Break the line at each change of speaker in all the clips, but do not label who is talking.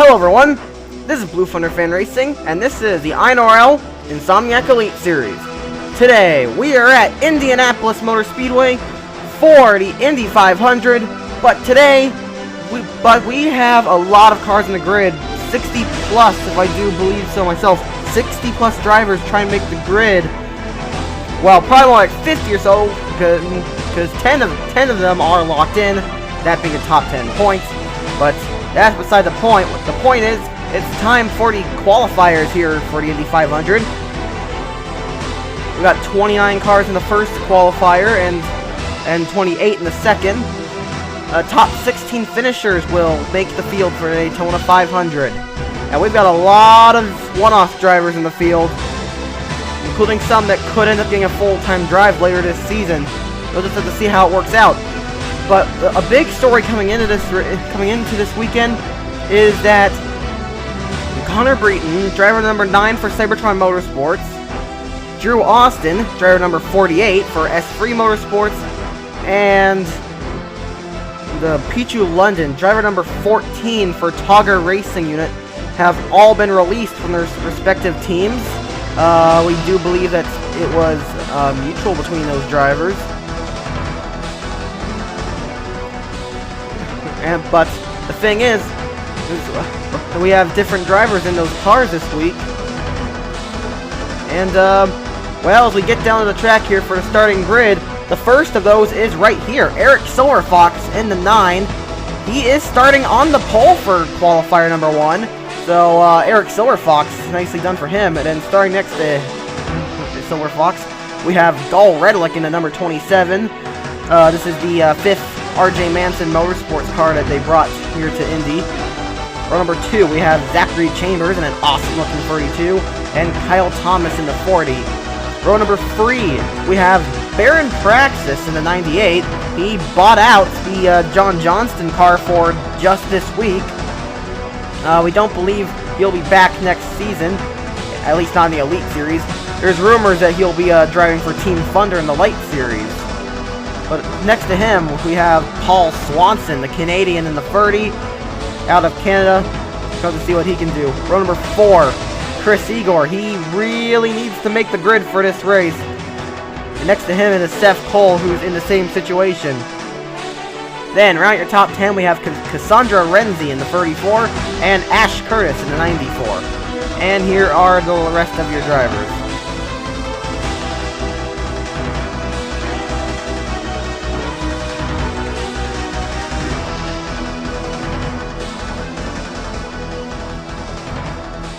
Hello everyone, this is Blue Thunder Fan Racing, and this is the INORL Insomniac Elite Series. Today, we are at Indianapolis Motor Speedway for the Indy 500, but today, we have a lot of cars in the grid, 60 plus, if I do believe so myself, 60 plus drivers trying to make the grid. Well, probably more like 50 or so, because 10 of them are locked in, that being a top 10 points, but that's beside the point. The point is, it's time for the qualifiers here for the Indy 500. We got 29 cars in the first qualifier and 28 in the second. Top 16 finishers will make the field for the Daytona 500. And we've got a lot of one-off drivers in the field, including some that could end up getting a full-time drive later this season. We'll just have to see how it works out. But a big story coming into this weekend is that Connor Breton, driver number 9 for Cybertron Motorsports, Drew Austin, driver number 48 for S3 Motorsports, and the Pichu London, driver number 14 for Togger Racing Unit, have all been released from their respective teams. We do believe that it was mutual between those drivers. But the thing is we have different drivers in those cars this week. And, well, as we get down to the track here for the starting grid, the first of those is right here. Eric Silverfox in the 9. He is starting on the pole for qualifier number 1. So, Eric Silverfox, nicely done for him. And then starting next to Silverfox, we have Gull Redlick in the number 27. This is the 5th RJ Manson Motorsports car that they brought here to Indy. Row number 2, we have Zachary Chambers in an awesome-looking 32, and Kyle Thomas in the 40. Row number 3, we have Baron Praxis in the 98. He bought out the John Johnston car for just this week. We don't believe he'll be back next season, at least not in the Elite Series. There's rumors that he'll be driving for Team Thunder in the Light Series. But next to him, we have Paul Swanson, the Canadian in the 30, out of Canada. Come to see what he can do. Row number 4, Chris Igor. He really needs to make the grid for this race. And next to him is Seth Cole, who's in the same situation. Then, round out your top 10, we have Cassandra Renzi in the 34, and Ash Curtis in the 94. And here are the rest of your drivers.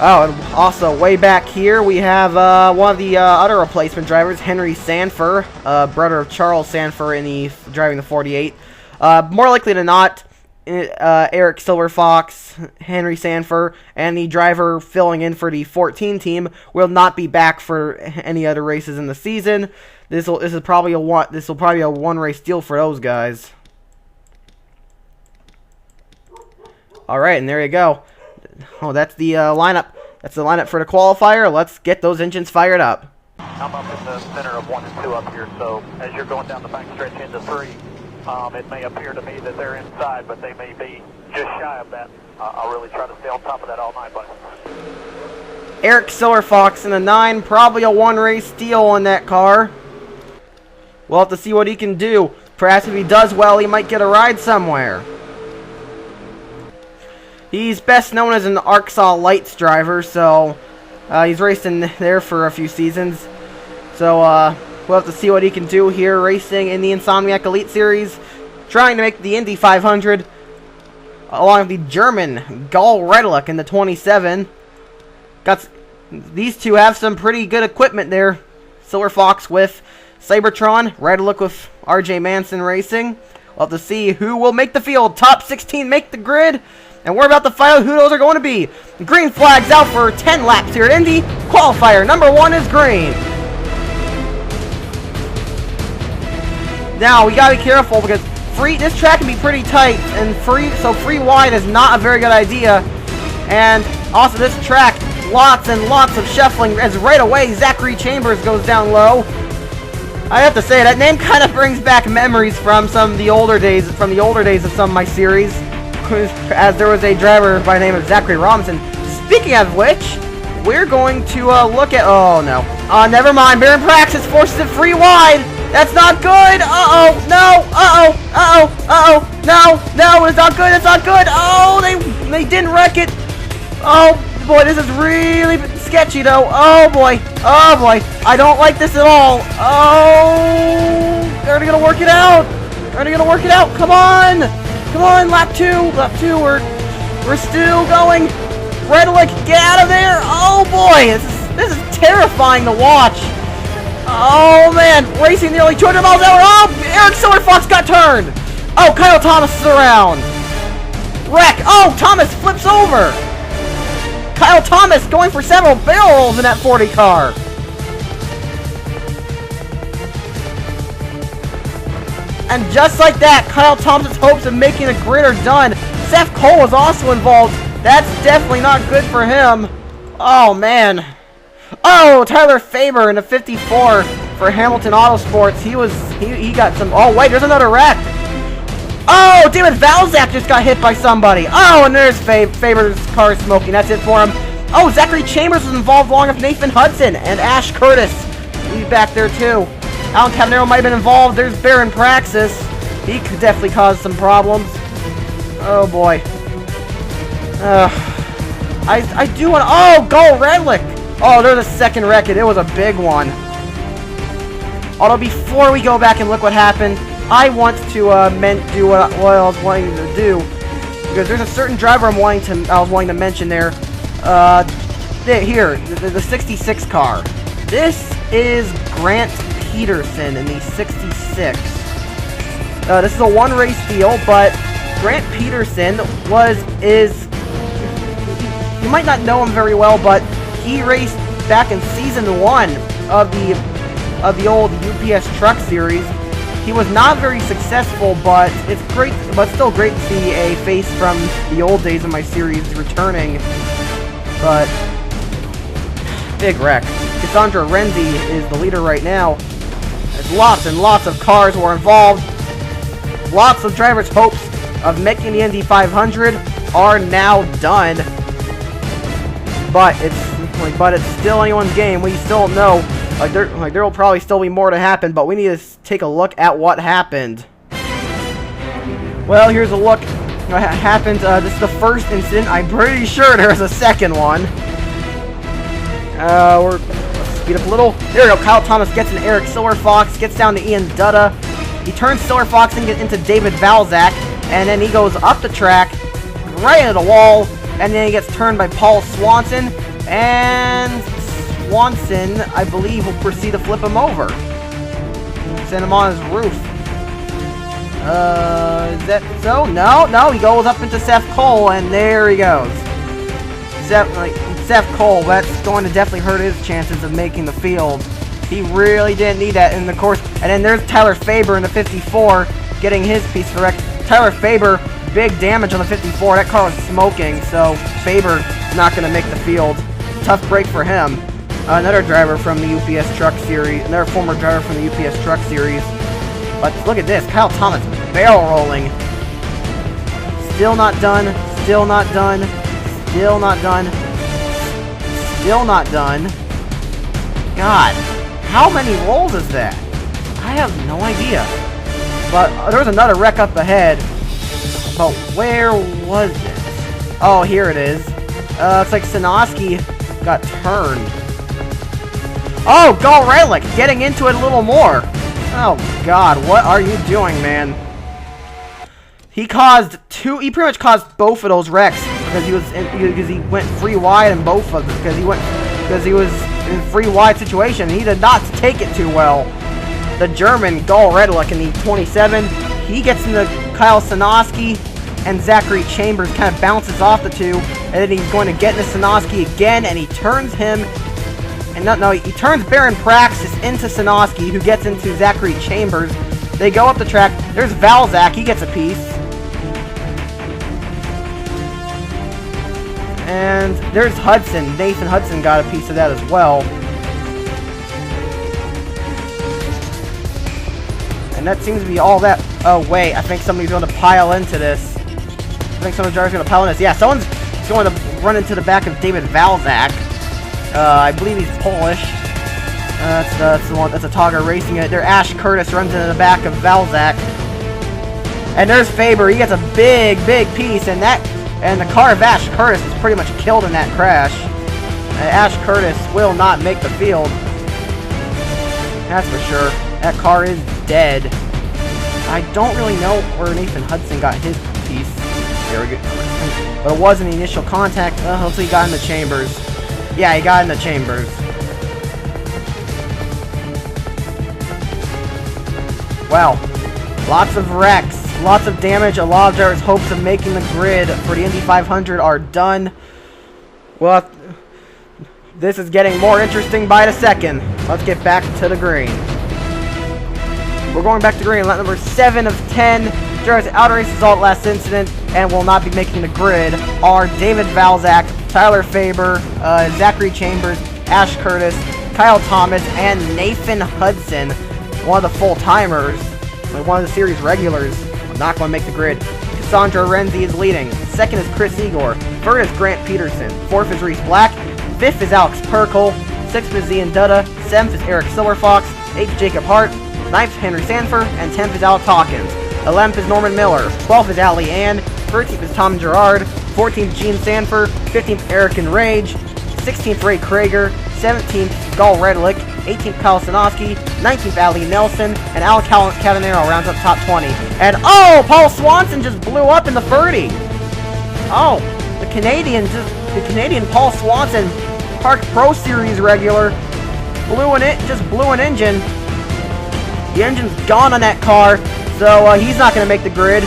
Oh, and also, way back here, we have one of the other replacement drivers, Henry Sanford, brother of Charles Sanford, driving the 48. More likely than not, Eric Silverfox, Henry Sanford, and the driver filling in for the 14 team will not be back for any other races in the season. This will probably be a one-race deal for those guys. All right, and there you go. Oh, that's the lineup. That's the lineup for the qualifier. Let's get those engines fired up.
I'm up in the center of 1 and 2 up here, so as you're going down the back stretch into 3, it may appear to me that they're inside, but they may be just shy of that. I'll really try to stay on top of that all night, but
Eric Silverfox in the 9, probably a one-race deal on that car. We'll have to see what he can do. Perhaps if he does well, he might get a ride somewhere. He's best known as an Arkansas Lights driver, so he's raced in there for a few seasons. So we'll have to see what he can do here racing in the Insomniac Elite Series, trying to make the Indy 500, along with the German Gull Redlick in the 27. These two have some pretty good equipment there. Silverfox with Cybertron, Redlick with RJ Manson Racing. We'll have to see who will make the field. Top 16 make the grid. And we're about to find out who those are going to be. Green flag's out for 10 laps here at Indy. Qualifier number 1 is green. Now, we got to be careful because this track can be pretty tight. And free wide is not a very good idea. And also this track, lots and lots of shuffling as right away Zachary Chambers goes down low. I have to say, that name kind of brings back memories from some of the older days, of some of my series. as there was a driver by the name of Zachary Robinson. Speaking of which, we're going to look at... Oh, no. Never mind. Baron Praxis forces it free wide. That's not good. Uh-oh. No. Uh-oh. Uh-oh. Uh-oh. No. It's not good. It's not good. Oh, they didn't wreck it. Oh, boy. This is really sketchy, though. Oh, boy. Oh, boy. I don't like this at all. Oh. Are they going to work it out? Are they going to work it out? Come on. Come on. Lap 2. Lap 2. We're still going. Redlick, get out of there! Oh boy, this is terrifying to watch. Oh man, racing nearly 200 miles an hour. Oh, Eric Silverfox got turned. Oh, Kyle Thomas is around. Wreck. Oh, Thomas flips over. Kyle Thomas going for several barrel rolls in that 40 car. And just like that, Kyle Thomas's hopes of making a grid are done. Seth Cole was also involved. That's definitely not good for him. Oh, man. Oh, Tyler Faber in a 54 for Hamilton Autosports. He got some... Oh, wait, there's another wreck. Oh, David Valzak just got hit by somebody. Oh, and there's Faber's car smoking. That's it for him. Oh, Zachary Chambers was involved along with Nathan Hudson and Ash Curtis. He's back there, too. Alan Cabanero might have been involved. There's Baron Praxis. He could definitely cause some problems. Oh, boy. I do want... Oh, go Redlick! Oh, there's a second wreck. It was a big one. Although before we go back and look what happened, I want to do what I was wanting to do, because there's a certain driver I was wanting to mention there. Here, the 66 car. This is Grant Peterson in the 66. This is a one-race deal, but Grant Peterson is. You might not know him very well, but he raced back in season 1 of the old UPS Truck Series. He was not very successful, but it's great, but still great to see a face from the old days of my series returning. But big wreck. Cassandra Renzi is the leader right now. There's lots and lots of cars were involved. Lots of drivers' hopes of making the Indy 500 are now done. But it's still anyone's game. We still don't know. There will probably still be more to happen, but we need to take a look at what happened. Well, here's a look at what happened. This is the first incident. I'm pretty sure there's a second one. Let's speed up a little. There we go. Kyle Thomas gets an Eric Silverfox, gets down to Ian Dutta. He turns Silverfox into David Valzak, and then he goes up the track, right into the wall, and then he gets turned by Paul Swanson, and Swanson, I believe, will proceed to flip him over. Send him on his roof. Is that so? No, he goes up into Seth Cole, and there he goes. Seth Cole, that's going to definitely hurt his chances of making the field. He really didn't need that, and of course, and then there's Tyler Faber in the 54, getting his piece correct. Tyler Faber, big damage on the 54. That car was smoking, so Faber not going to make the field. Tough break for him. Another driver from the UPS Truck Series, another former driver from the UPS Truck Series. But look at this, Kyle Thomas barrel rolling. Still not done, still not done, still not done, still not done. God, how many rolls is that? I have no idea. But there was another wreck up ahead. But where was it? Oh, here it is. Looks like Sinoski got turned. Oh, go Relic, getting into it a little more. Oh God, what are you doing, man? He pretty much caused both of those wrecks because he went free wide in both of them because he was in free wide situation. He did not take it too well. The German Gull Redlick in the 27, he gets into Kyle Sinoski, and Zachary Chambers kind of bounces off the two, and then he's going to get into Sinoski again, and he turns him. He turns Baron Praxis into Sinoski, who gets into Zachary Chambers. They go up the track. There's Valzak. He gets a piece. And there's Hudson. Nathan Hudson got a piece of that as well. And that seems to be all that. Oh, wait. I think somebody's going to pile into this. think someone's going to pile in this. Yeah, someone's going to run into the back of David Valzak. I believe he's Polish. That's the one. That's a Togger racing it. There, Ash Curtis runs into the back of Valzak. And there's Faber. He gets a big piece, and the car of Ash Curtis is pretty much killed in that crash. Ash Curtis will not make the field. That's for sure. That car is dead. I don't really know where Nathan Hudson got his piece. There we go. But it wasn't the initial contact. Hopefully he got in the chambers. Yeah, he got in the chambers. Wow. Lots of wrecks. Lots of damage. A lot of drivers' hopes of making the grid for the Indy 500 are done. Well, this is getting more interesting by the second. Let's get back to the green. We're going back to green. Lap number 7 of 10. Drivers out of race result last incident and will not be making the grid are David Valzak, Tyler Faber, Zachary Chambers, Ash Curtis, Kyle Thomas, and Nathan Hudson. One of the full-timers, one of the series regulars, not going to make the grid. Cassandra Renzi is leading. Second is Chris Igor. Third is Grant Peterson. Fourth is Reese Black. Fifth is Alex Perkle. Sixth is Ian Dutta. Seventh is Eric Silverfox. Eighth is Jacob Hart. Ninth is Henry Sanford. And 10th is Alex Hawkins. 11th is Norman Miller. 12th is Ali Ann. 13th is Tom Gerard. 14th Gene Sanford. 15th Eric Enrage. 16th Ray Krager. 17th Gall Redlick. 18th Kyle Sinofsky. 19th Ali Nelson. And Al Catanero rounds up top 20. And oh, Paul Swanson just blew up in the 30. Oh, the Canadian Paul Swanson, Park Pro Series regular, just blew an engine. The engine's gone on that car, so he's not going to make the grid.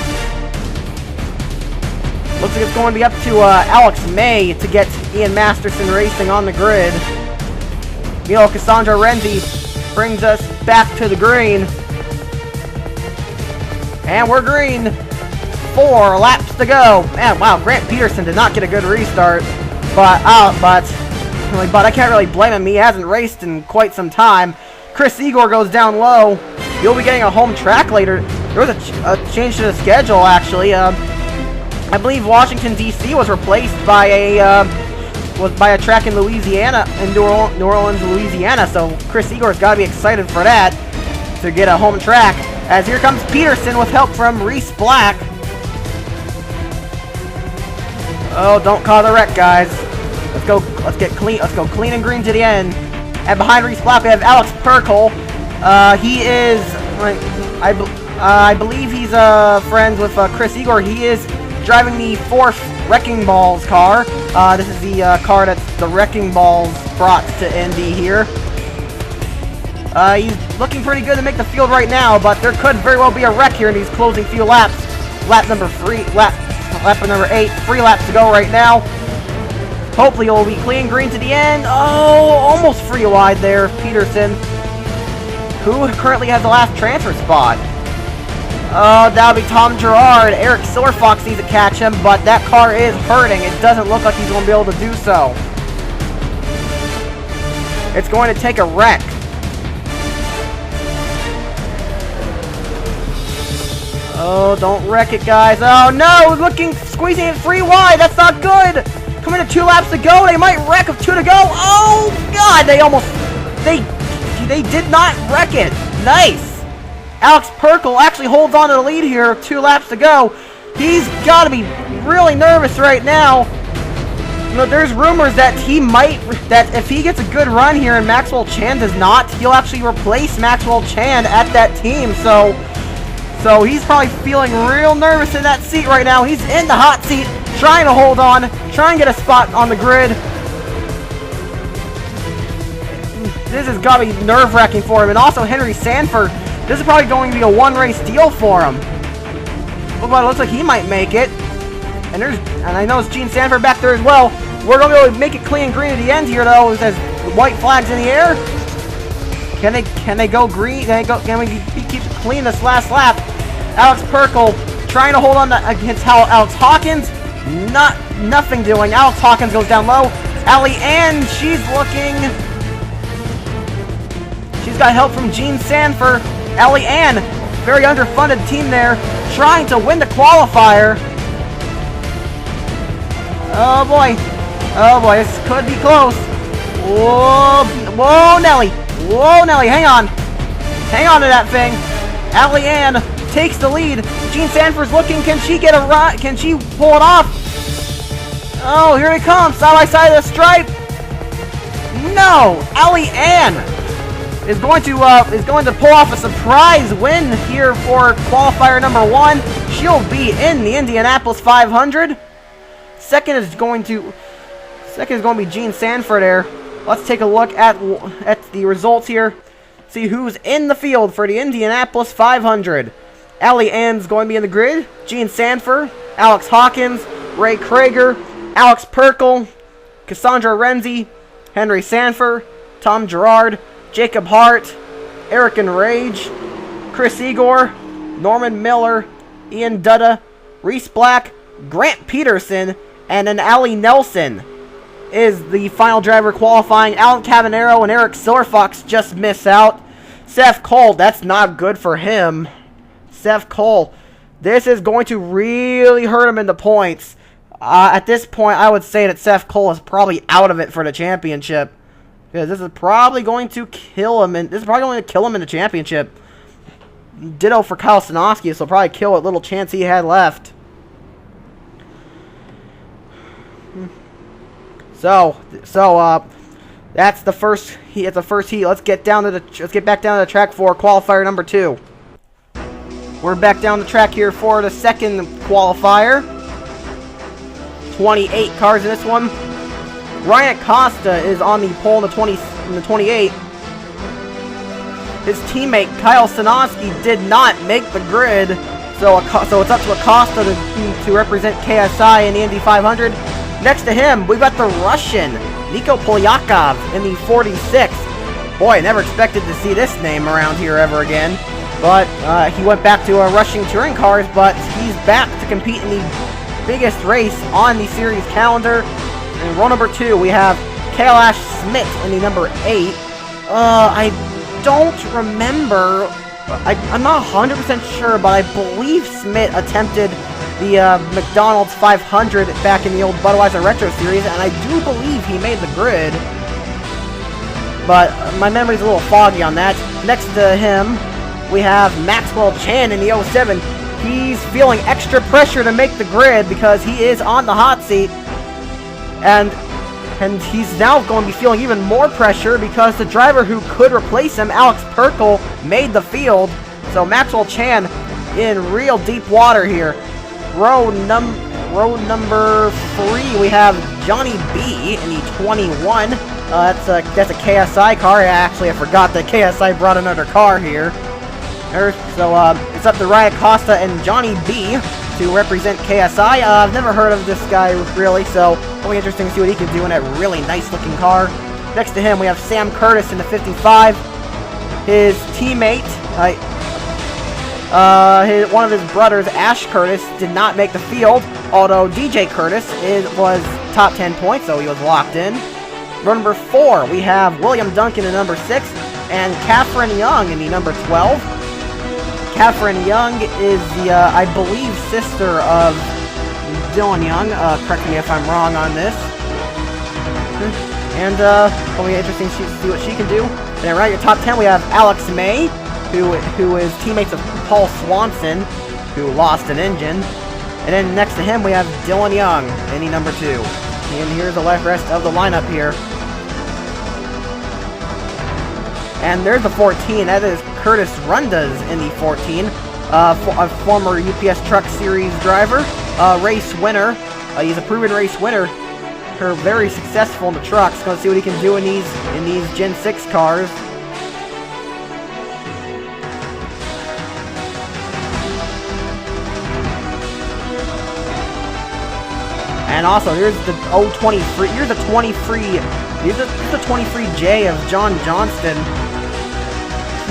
Looks like it's going to be up to Alex May to get Ian Masterson Racing on the grid. You know, Cassandra Renzi brings us back to the green. And we're green. 4 laps to go. Man, wow, Grant Peterson did not get a good restart. But I can't really blame him. He hasn't raced in quite some time. Chris Igor goes down low. You'll be getting a home track later. There was a change to the schedule, actually. I believe Washington, D.C. was replaced by a track in Louisiana, in New Orleans, Louisiana. So Chris Igor's got to be excited for that, to get a home track. As here comes Peterson with help from Reese Black. Oh, don't cause a wreck, guys. Let's get clean. Let's go clean and green to the end. And behind Reese Black, we have Alex Perkle. He is, I believe he's friends with Chris Igor. He is driving the 4th Wrecking Balls car. This is the car that the Wrecking Balls brought to Indy here. He's looking pretty good to make the field right now, but there could very well be a wreck here in these closing few laps. Lap number 8, 3 laps to go right now. Hopefully it will be clean green to the end. Oh, almost free wide there, Peterson, who currently has the last transfer spot. Oh, that'll be Tom Gerard. Eric Silverfox needs to catch him, but that car is hurting. It doesn't look like he's going to be able to do so. It's going to take a wreck. Oh, don't wreck it, guys. Oh, no, squeezing it free wide. That's not good. Coming to 2 laps to go. They might wreck with 2 to go. Oh, God, they did not wreck it. Nice. Alex Perkle actually holds on to the lead here. 2 laps to go. He's got to be really nervous right now. You know, there's rumors that that if he gets a good run here and Maxwell Chan does not, he'll actually replace Maxwell Chan at that team. So he's probably feeling real nervous in that seat right now. He's in the hot seat, trying to hold on, trying to get a spot on the grid. This has got to be nerve-wracking for him. And also Henry Sanford, this is probably going to be a 1-race deal for him. But it looks like he might make it. And I know it's Gene Sanford back there as well. We're going to be able to make it clean and green at the end here, though. It says white flags in the air. Can they go green? Can we keep it clean this last lap? Alex Perkle trying to hold on against Alex Hawkins. Nothing doing. Alex Hawkins goes down low. Ali Ann, she's got help from Gene Sanford. Ali Ann, very underfunded team there, trying to win the qualifier. Oh boy. Oh boy, this could be close. Whoa, whoa, Nelly. Whoa, Nelly, hang on. Hang on to that thing. Allie Ann takes the lead. Jean Sanford's looking. Can she get a ride? Can she pull it off? Oh, here it comes. Side by side of the stripe. No, Allie Ann is going to pull off a surprise win here for qualifier number 1. She'll be in the Indianapolis 500. Second is going to be Jean Sanford there. Let's take a look at the results here. See who's in the field for the Indianapolis 500. Allie Ann's going to be in the grid. Jean Sanford, Alex Hawkins, Ray Krager, Alex Perkle, Cassandra Renzi, Henry Sanford, Tom Gerard, Jacob Hart, Eric Enrage, Chris Igor, Norman Miller, Ian Dutta, Reese Black, Grant Peterson, and then Allie Nelson is the final driver qualifying. Alan Cavanero and Eric Silverfox just miss out. Seth Cole, that's not good for him. Seth Cole, this is going to really hurt him in the points. At this point, I would say that Seth Cole is probably out of it for the championship. Because this is probably going to kill him. This is probably going to kill him in the championship. Ditto for Kyle Sinofsky, so probably kill what little chance he had left. So that's the first heat. It's the first heat. Let's get back down to the track for qualifier number 2. We're back down the track here for the second qualifier. 28 cars in this one. Ryan Acosta is on the pole in the 28. His teammate Kyle Sinofsky did not make the grid, so it's up to Acosta to represent KSI in the Indy 500. Next to him, we've got the Russian Niko Polyakov in the 46. Boy, I never expected to see this name around here ever again. But he went back to Russian touring cars, but he's back to compete in the biggest race on the series calendar. In row number 2, we have Kailash Smith in the number 8. I don't remember. I'm not 100% sure, but I believe Smith attempted the McDonald's 500 back in the old Budweiser Retro Series, and I do believe he made the grid. But my memory's a little foggy on that. Next to him, we have Maxwell Chan in the 07. He's feeling extra pressure to make the grid because he is on the hot seat. And he's now going to be feeling even more pressure because the driver who could replace him, Alex Perkle, made the field. So Maxwell Chan in real deep water here. Row number 3, we have Johnny B in the 21. That's a KSI car. Actually, I forgot that KSI brought another car here. So it's up to Ryan Acosta and Johnny B to represent KSI. I've never heard of this guy really, so it'll be interesting to see what he can do in that really nice looking car. Next to him, we have Sam Curtis in the 55. His teammate, one of his brothers, Ash Curtis, did not make the field, although DJ Curtis was top 10 points, so he was locked in. Row number 4, we have William Duncan in number 6, and Catherine Young in the number 12. Catherine Young is the, I believe, sister of Dylan Young. Correct me if I'm wrong on this. And it'll be interesting to see what she can do. And then right at your top 10, we have Alex May, who is teammates of Paul Swanson, who lost an engine. And then next to him, we have Dylan Young in the number 2. And here's the rest of the lineup here. And there's the 14. That is Curtis Rundas in the 14. A former UPS Truck Series driver. Race winner. He's a proven race winner. Very successful in the trucks. Gonna see what he can do in these Gen 6 cars. And also, here's the 023. Here's the 23J of John Johnston.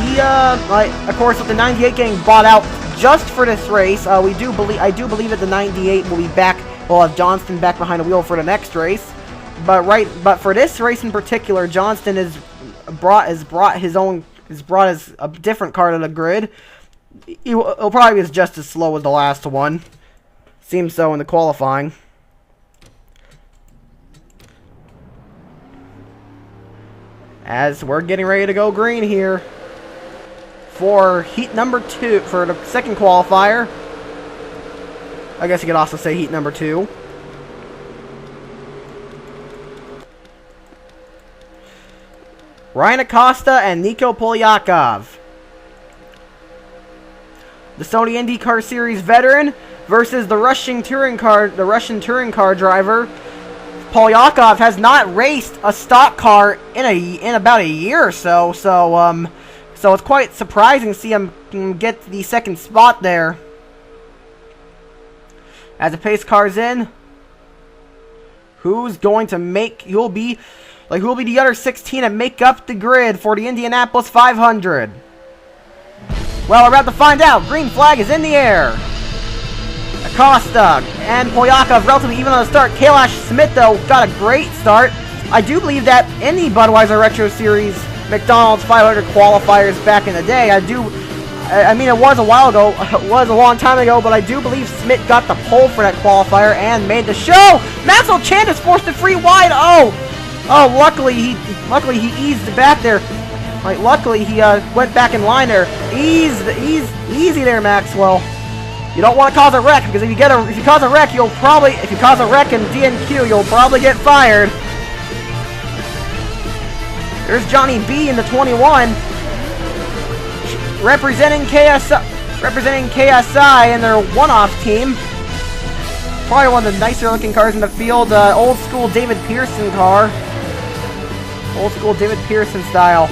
He, of course, with the 98 getting bought out just for this race, I do believe that the 98 will be back. We'll have Johnston back behind the wheel for the next race. But for this race in particular, Johnston has brought a different car to the grid. It'll probably be just as slow as the last one. Seems so in the qualifying. as we're getting ready to go green here for heat number 2, for the second qualifier. I guess you could also say heat number 2. Ryan Acosta and Nico Polyakov. The Sony IndyCar Series veteran versus the Russian touring car driver. Polyakov has not raced a stock car in about a year or so. So it's quite surprising to see him get the second spot there. As the pace car's in, who's going to make? Who will be the other 16 and make up the grid for the Indianapolis 500? Well, we're about to find out. Green flag is in the air. Acosta and Polyakov relatively even on the start. Kailash Smith, though, got a great start. I do believe that in the Budweiser Retro Series McDonald's 500 qualifiers back in the day, I mean, it was a while ago, it was a long time ago, but I do believe Smith got the pole for that qualifier and made the show. Maxwell Chand is forced to free wide. Oh, luckily he eased back there. Like, luckily he went back in line there. Easy there, Maxwell. You don't want to cause a wreck, because if you cause a wreck, if you cause a wreck in DNQ, you'll probably get fired. There's Johnny B in the 21, representing KSI in their one-off team. Probably one of the nicer looking cars in the field. Old school David Pearson car. Old school David Pearson style.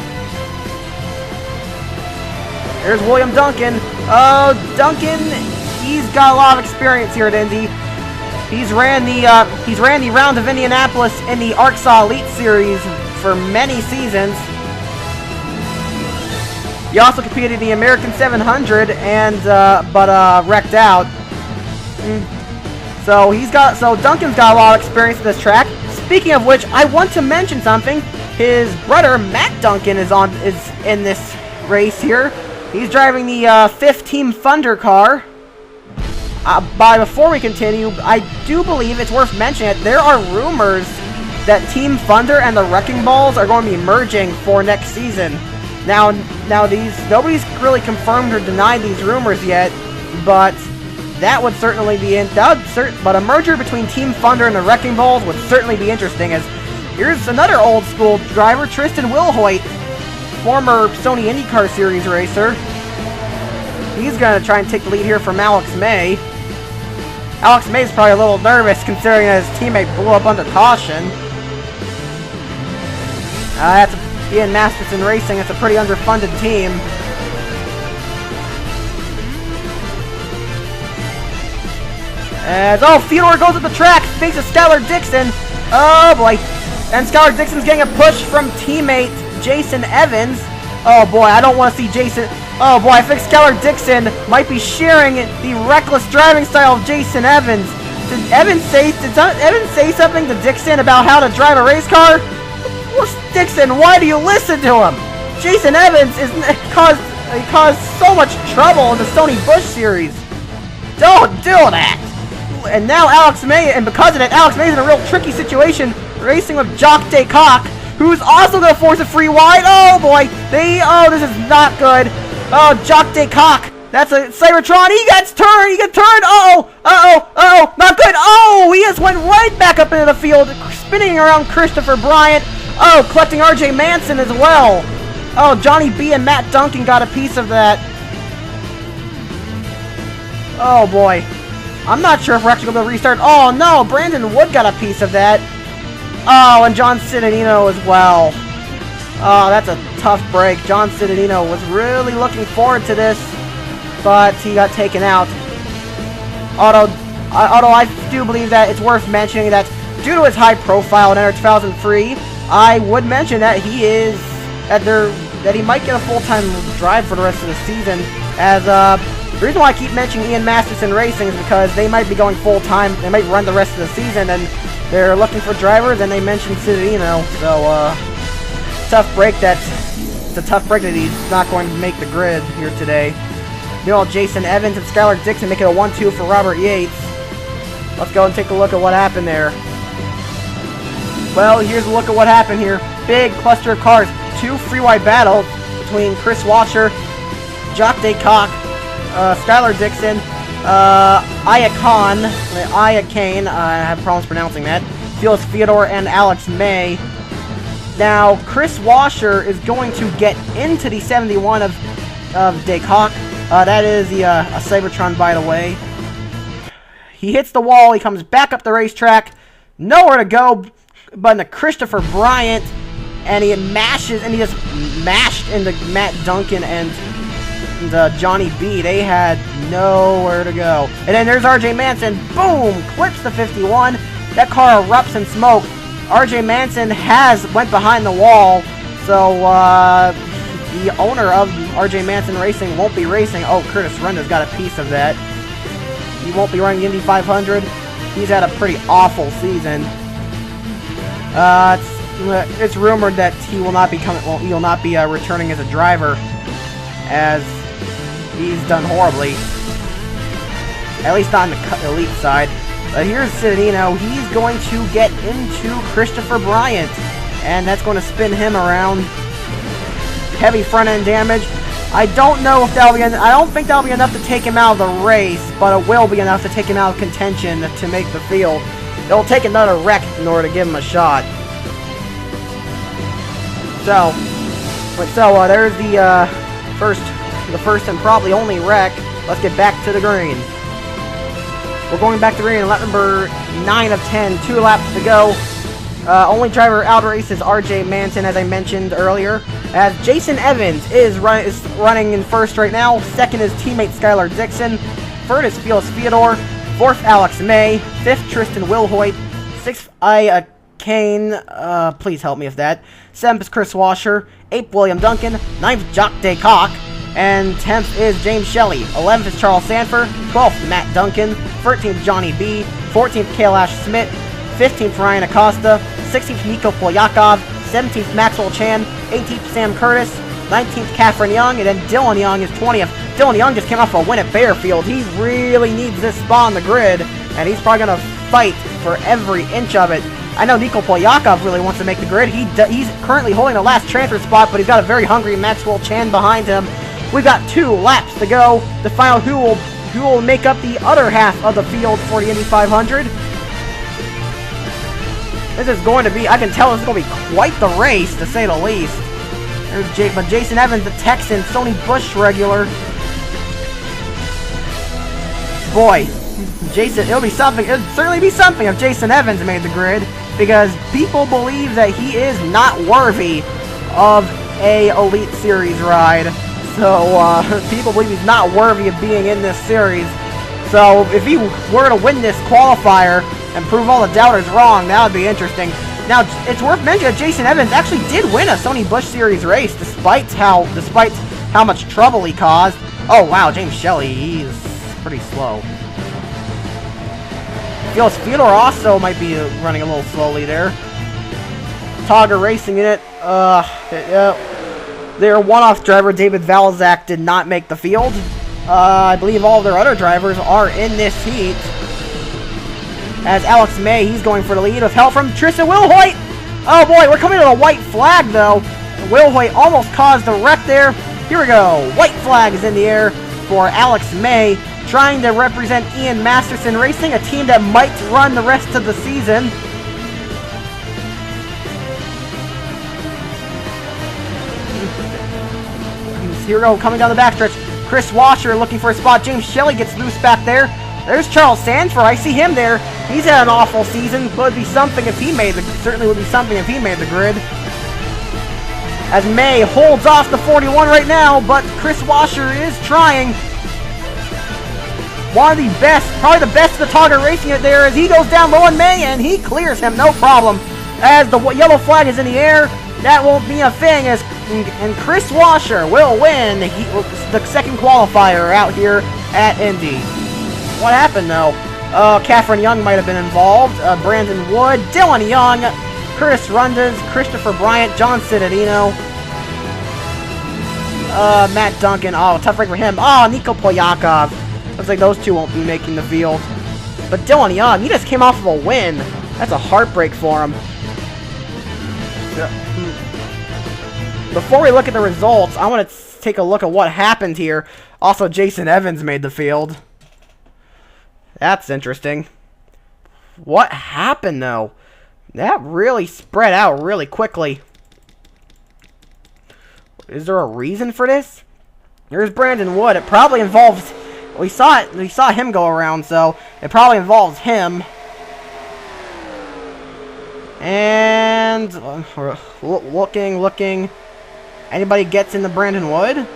There's William Duncan. Oh, Duncan, he's got a lot of experience here at Indy. He's ran the round of Indianapolis in the Arkansas Elite Series for many seasons. He also competed in the American 700 but wrecked out. So Duncan's got a lot of experience at this track. Speaking of which, I want to mention something. His brother Matt Duncan is in this race here. He's driving the 5th Team Thunder car. Before we continue, I do believe it's worth mentioning that there are rumors that Team Thunder and the Wrecking Balls are going to be merging for next season. Now nobody's really confirmed or denied these rumors yet, but that would certainly be but a merger between Team Thunder and the Wrecking Balls would certainly be interesting. As here's another old school driver, Tristan Wilhoit, former Sony IndyCar Series racer. He's going to try and take the lead here from Alex May. Alex May's probably a little nervous considering that his teammate blew up under caution. That's Ian Masterson Racing. It's a pretty underfunded team. As, Fedor goes at the track, faces Skylar Dixon. Oh boy. And Skylar Dixon's getting a push from teammate Jason Evans. Oh boy, I don't want to see Jason. Oh boy, I think Skylar Dixon might be sharing the reckless driving style of Jason Evans. Did Evans say something to Dixon about how to drive a race car? Dixon, why do you listen to him? Jason Evans caused so much trouble in the Sony Busch series. Don't do that. And now Alex May, and because of that, Alex May's in a real tricky situation, racing with Jock Descoq, who's also going to force a free wide. Oh boy, this is not good. Oh, Jock Descoq, that's a Cybertron. He gets turned. Not good. Oh, he just went right back up into the field, spinning around Christopher Bryant. Oh, collecting RJ Manson as well. Oh, Johnny B and Matt Duncan got a piece of that. Oh boy. I'm not sure if we're actually going to restart. Oh no, Brandon Wood got a piece of that. Oh, and John Cittadino as well. Oh, that's a tough break. John Cittadino was really looking forward to this, but he got taken out. Although I do believe that it's worth mentioning that due to his high profile in Enter 2003, I would mention that he might get a full-time drive for the rest of the season. As the reason why I keep mentioning Ian Masterson Racing is because they might be going full-time. They might run the rest of the season, and they're looking for drivers. And they mentioned Cittadino, so it's a tough break that he's not going to make the grid here today. Jason Evans and Skylar Dixon make it a 1-2 for Robert Yates. Let's go and take a look at what happened there. Well, here's a look at what happened here. Big cluster of cars. 2 free wide battle between Chris Washer, Jacques Descoq, Skylar Dixon, Aya Kane, I have problems pronouncing that, Felix Theodore, and Alex May. Now, Chris Washer is going to get into the 71 of Descoq. That is the a Cybertron, by the way. He hits the wall, he comes back up the racetrack, nowhere to go but into Christopher Bryant, and he just mashed into Matt Duncan and Johnny B. They had nowhere to go. And then there's RJ Manson, boom, clips the 51. That car erupts in smoke. RJ Manson went behind the wall, so the owner of RJ Manson Racing won't be racing. Oh, Curtis Renda's got a piece of that. He won't be running the Indy 500. He's had a pretty awful season. It's rumored that he will not be returning as a driver, as he's done horribly. At least on the elite side. But here's Citadino. He's going to get into Christopher Bryant, and that's going to spin him around. Heavy front end damage. I don't think that'll be enough to take him out of the race, but it will be enough to take him out of contention to make the field. It'll take another wreck in order to give him a shot. So there's the first and probably only wreck. Let's get back to the green. We're going back to green, lap number 9 of 10, 2 laps to go. Only driver out of race is RJ Manson, as I mentioned earlier. As Jason Evans is running in first right now. Second is teammate Skylar Dixon. Third is Felix Theodore. Fourth, Alex May. Fifth, Tristan Wilhoit. Sixth, Aya Kane. Please help me with that. Seventh is Chris Washer. Eighth, William Duncan. Ninth, Jacques Descoq. And 10th is James Shelley. 11th is Charles Sanford. 12th, Matt Duncan. 13th, Johnny B. 14th, Kailash Smith. 15th, Ryan Acosta. 16th, Nico Polyakov. 17th, Maxwell Chan. 18th, Sam Curtis. 19th, Catherine Young. And then Dylan Young is 20th. Dylan Young just came off a win at Fairfield. He really needs this spot on the grid, and he's probably going to fight for every inch of it. I know Nico Polyakov really wants to make the grid. He's currently holding the last transfer spot, but he's got a very hungry Maxwell Chan behind him. We've got 2 laps to go to find out who will make up the other half of the field for the Indy 500. This is going to be, I can tell this is going to be quite the race, to say the least. But Jason Evans, the Texan, Stony Bush regular. Boy, Jason, it'll certainly be something if Jason Evans made the grid, because people believe that he is not worthy of a Elite Series ride. So, people believe he's not worthy of being in this series. So, if he were to win this qualifier and prove all the doubters wrong, that would be interesting. Now, it's worth mentioning that Jason Evans actually did win a Stony Bush Series race, despite how much trouble he caused. Oh, wow, James Shelley, he's pretty slow. Felix Theodore also might be running a little slowly there. Togger Racing Unit, their one-off driver, David Valzak, did not make the field. I believe all of their other drivers are in this heat. As Alex May, he's going for the lead with help from Tristan Wilhoit. Oh boy, we're coming to a white flag though. Wilhoit almost caused the wreck there. Here we go. White flag is in the air for Alex May, trying to represent Ian Masterson Racing, a team that might run the rest of the season. Here we go, coming down the backstretch. Chris Washer looking for a spot. James Shelley gets loose back there. There's Charles Sanford. I see him there. He's had an awful season. Would be something if he made certainly would be something if he made the grid. As May holds off the 41 right now, but Chris Washer is trying. One of the best, probably the best of the Togger Racing it there, as he goes down low on May, and he clears him, no problem. As the yellow flag is in the air, that won't be a thing, and Chris Washer will win the second qualifier out here at Indy. What happened, though? Catherine Young might have been involved. Brandon Wood, Dylan Young, Chris Rundas, Christopher Bryant, John Citadino, Matt Duncan. Oh, tough break for him. Oh, Nico Polyakov. Looks like those two won't be making the field. But Dylan Young, he just came off of a win. That's a heartbreak for him. before we look at the results, I want to take a look at what happened here. Also, Jason Evans made the field. That's interesting. What happened, though? That really spread out really quickly. Is there a reason for this? Here's Brandon Wood. It probably involves... We saw him go around, so it probably involves him. And... looking. Anybody gets into Brandon Wood?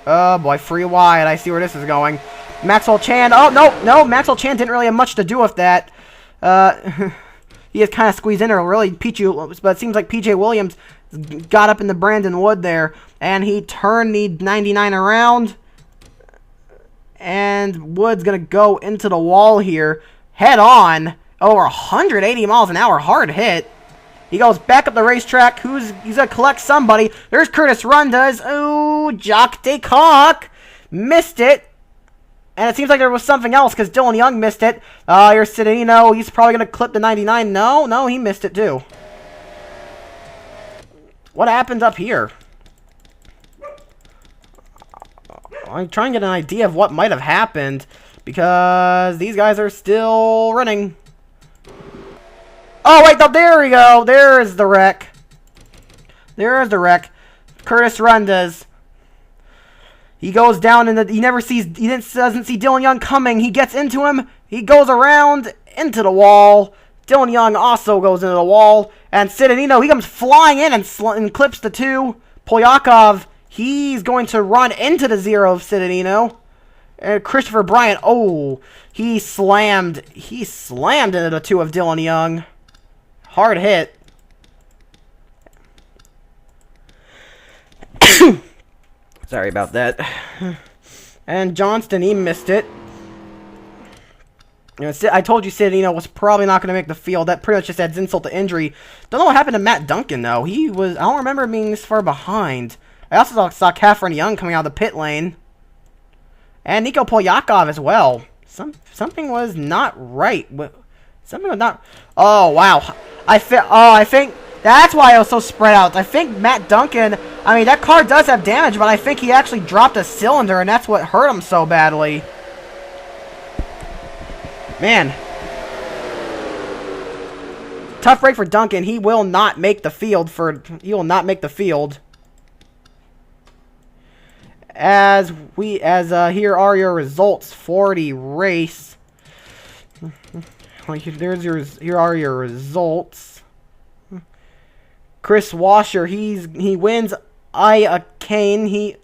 Oh boy, free wide. I see where this is going. Maxwell Chan. Oh, no. Maxwell Chan didn't really have much to do with that. He just kind of squeezed in there, really peachy, but it seems like PJ Williams got up in the Brandon Wood there, and he turned the 99 around, and Wood's going to go into the wall here, head on, over 180 miles an hour, hard hit. He goes back up the racetrack. He's going to collect somebody. There's Curtis Rundas. Oh, Jock DeCock missed it. And it seems like there was something else because Dylan Young missed it. Here's Citadino. He's probably going to clip the 99. No, he missed it too. What happens up here? I'm trying to get an idea of what might have happened because these guys are still running. Oh, wait, no, there we go. There's the wreck. There's the wreck. Curtis Rundas. He goes down and doesn't see Dylan Young coming. He gets into him. He goes around into the wall. Dylan Young also goes into the wall. And Citadino, he comes flying in and clips the 2. Polyakov, he's going to run into the 0 of Citadino. And Christopher Bryant, oh, he slammed into the 2 of Dylan Young. Hard hit. Sorry about that. And Johnston, he missed it. You know, I told you Citadino was probably not going to make the field. That pretty much just adds insult to injury. Don't know what happened to Matt Duncan, though. I don't remember him being this far behind. I also saw Catherine Young coming out of the pit lane. And Nico Polyakov as well. Something was not right. Something was not... Oh, wow. I think... That's why it was so spread out. I think Matt Duncan, I mean, that car does have damage, but I think he actually dropped a cylinder, and that's what hurt him so badly. Man. Tough break for Duncan. He will not make the field Here are your results for the race. Here are your results. Chris Washer, he wins. Iacon, he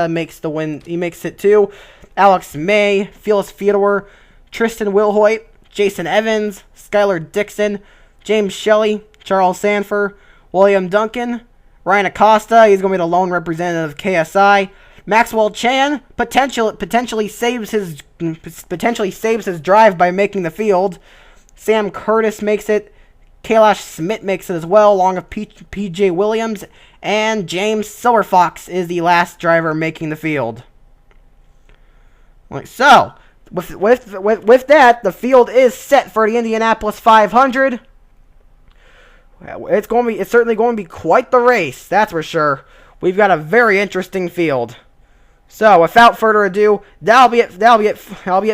makes the win. He makes it too. Alex May, Felix Fedor, Tristan Wilhoit, Jason Evans, Skylar Dixon, James Shelley, Charles Sanford, William Duncan, Ryan Acosta. He's going to be the lone representative of KSI. Maxwell Chan potentially saves his drive by making the field. Sam Curtis makes it. Kailash Smith makes it as well, along with PJ Williams, and James Silverfox is the last driver making the field. So, with that, the field is set for the Indianapolis 500. It's certainly going to be quite the race, that's for sure. We've got a very interesting field. So, without further ado, that'll be it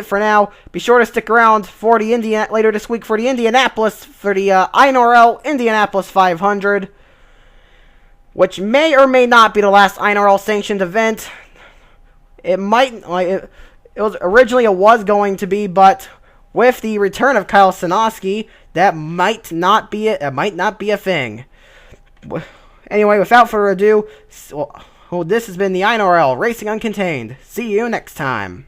for now. Be sure to stick around for the later this week for the INORL Indianapolis 500, which may or may not be the last INORL sanctioned event. It was going to be, but with the return of Kyle Sinoski, that might not be it. It might not be a thing. Anyway, without further ado. Well, this has been the INORL Racing Uncontained. See you next time.